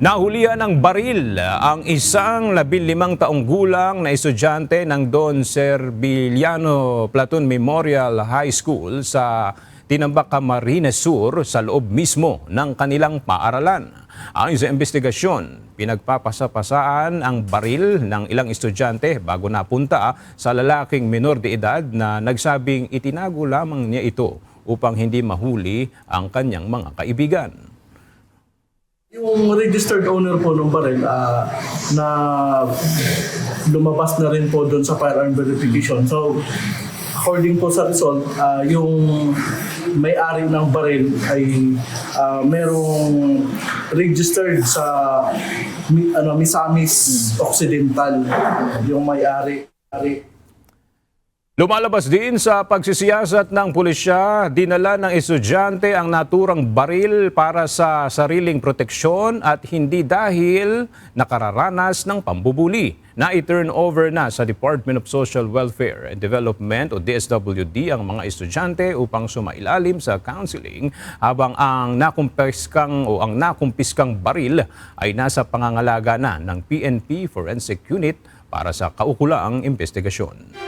Nahulihan ng baril ang isang 15 taong gulang na estudyante ng Don Serviliano Platoon Memorial High School sa Tinambak, Camarines Sur sa loob mismo ng kanilang paaralan. Ayon sa investigasyon, pinagpapasapasaan ang baril ng ilang estudyante bago napunta sa lalaking menor de edad na nagsabing itinago lamang niya ito upang hindi mahuli ang kanyang mga kaibigan. Yung registered owner po ng baril na lumabas na rin po doon sa firearm verification. So, according po sa result, yung may-ari ng baril ay merong registered sa Misamis Occidental, yung may-ari. Lumalabas din sa pagsisiyasat ng pulisya, dinala ng estudyante ang naturang baril para sa sariling proteksyon at hindi dahil nakararanas ng pambubuli. Na-turn over na sa Department of Social Welfare and Development o DSWD ang mga estudyante upang sumailalim sa counseling habang ang nakumpiskang baril ay nasa pangangalaga na ng PNP Forensic Unit para sa kaukulang investigasyon.